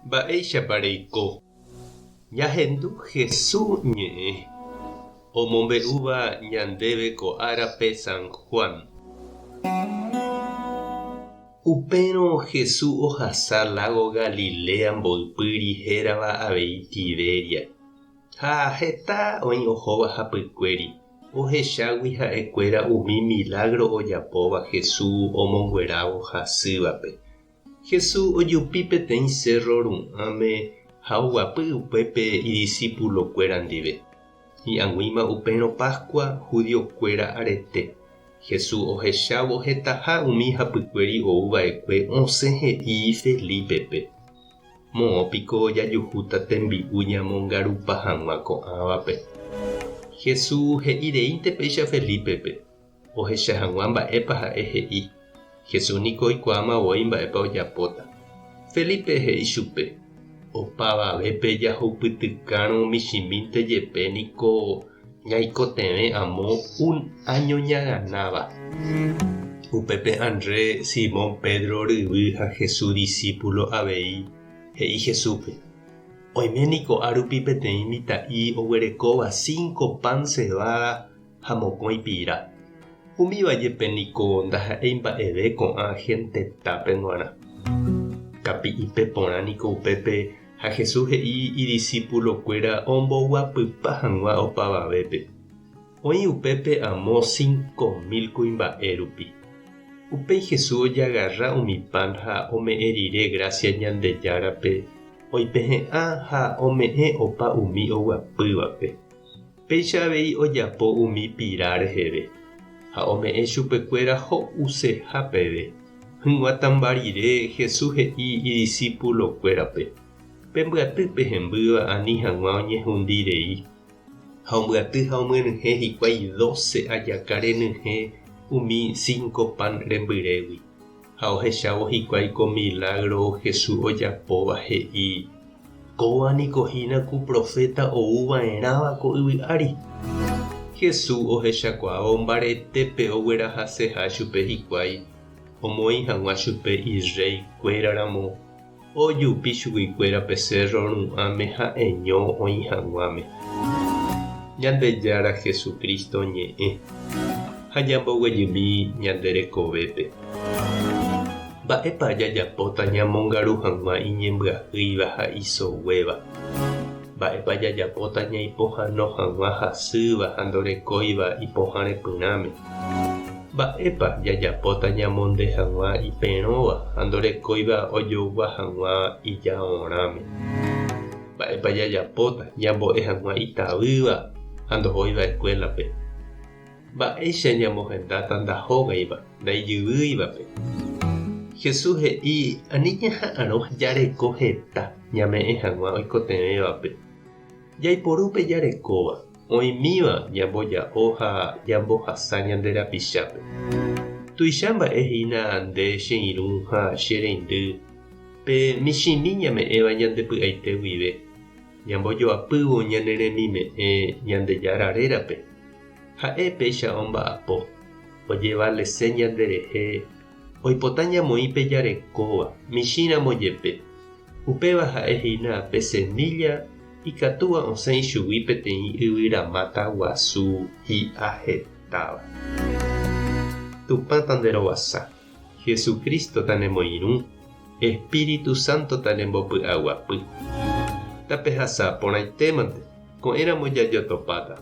Mba'éichapa reiko. Ñahendu Jesús ñe'ẽ omombe'úva ñandéve ko árape San Juan. Upérõ Jesús ohasa lago Galilea mboypýri hérava avei Tiberia. Ha heta oĩ ohóva hapykuéri. Ohechágui ha'ekuéra umi milagro ojapóva Jesús omonguerávo hasývape. Jesús ojupi peteĩ cerro ru'ãme ha oguapy upépe idiscípulokuéra ndive. Hi'ag̃uíma upérõ Pascua judiokuéra arete. Jesús ohechávo hetaha umi hapykuéri ouva'ekue osẽ he'i Felipepe. Moõpiko jajuhúta tembi'u ñamongarupa hag̃ua ko'ãvape. Jesús he'ireínte péicha Felipepe. Ohecha hag̃ua mba'épa ha'e he'i. Jesús niko oikuaamavoi mba'épa ojapóta. Felipe he'i chupe. Opavavépe jahoupytykárõ michĩmínte jepe niko ñaikotevẽ amo un año ñaganáva. Upépe André, Simón Pedro ryvy ha Jesús discípulo avei he'i Jesúspe: oiméniko árupi peteĩ mitã'i oguerekóva 5 pan cebada ha mokõi pira. Umíva jepe niko ndaha'éi mba'eve ko'ã hentetápe g̃uarã. Kapi'ipe porã niko upépe ha Jesús he'i idiscípulokuéra omboguapypa hag̃ua opavavépe. Oĩ upépe amo 5.000 kuimba'e rupi. Upéi Jesús ojagarra umi pan ha ome'ẽ rire gracia Ñandejárape, oipehe'ã ha ome'ẽ opa umi oguapývape. Péicha avei ojapo umi pira reheve ha ome'ẽ chupekuéra ho'useha peve. Hỹguatamba rire Jesús he'i idiscípulokuérape: pembyatý pehembýva ani hag̃ua oñehũndirei. Ha ombyatý ha omyryhẽ hikuái 12 ajaka renyhẽ umi 5 pan rembyrégui. Ha ohechávo hikuái ko milagro Jesús ojapóva he'i: kóvaniko hína ku profeta ouva'erãva ko yvy ári. Jesús ohechakuaávo mbaretépe oguerahaseha chupe hikuái. Omoĩ hag̃ua chupe Israelkuéraramo. Ojupi chuguikuérape cerro ru'ãme ha eñó oĩ hag̃uáme. Ñandejára Jesucristo ñe'ẽ ha ñamboguejymi ñande rekovépe. Mba'épa jajapóta ñamongaru hag̃ua iñembyahýiva ha isoguéva. Mba'épa jajapóta ñaipohãno hag̃ua hasýva ha ndorekóiva ipohãrepyrãme. Mba'épa jajapóta ñamonde hag̃ua iperõva ha ndorekóiva ojogua hag̃ua ijaoráme. Mba'épa jajapóta ñambo'e hag̃ua itavýva ha ndohóiva escuelape. Mba'éicha ñamohendáta ndahógaiva ndaijyvýivape. Jesús he'i ani ñaha'ãrõ jareko heta ñame'ẽ hag̃ua oikotevẽvape. Jaiporúpe jarekóva oĩmíva ñamboja'o ha ñambohasa ñande rapichápe. Tuicha mba'ehína nde che irũ ha che reindy pe michĩmi ñame'ẽva ñandepy'aite guive. Ñambojoapývo ñane remime'ẽ Ñandejára rérape. Ha'e péicha omba'apo ojevalese ñanderehe. Oipota ñamoĩ pe jarekóva michĩramo jepe. Upéva ha'ehína pe semilla ikatúva osẽ ichugui peteĩ yvyramáta guasu hi'a hetáva. Tupã tanderovasa, Jesucristo tanemoirũ, Espíritu Santo tanembopy'aguapy. Tapehasa porãitémante ko'ẽramo jajotopáta.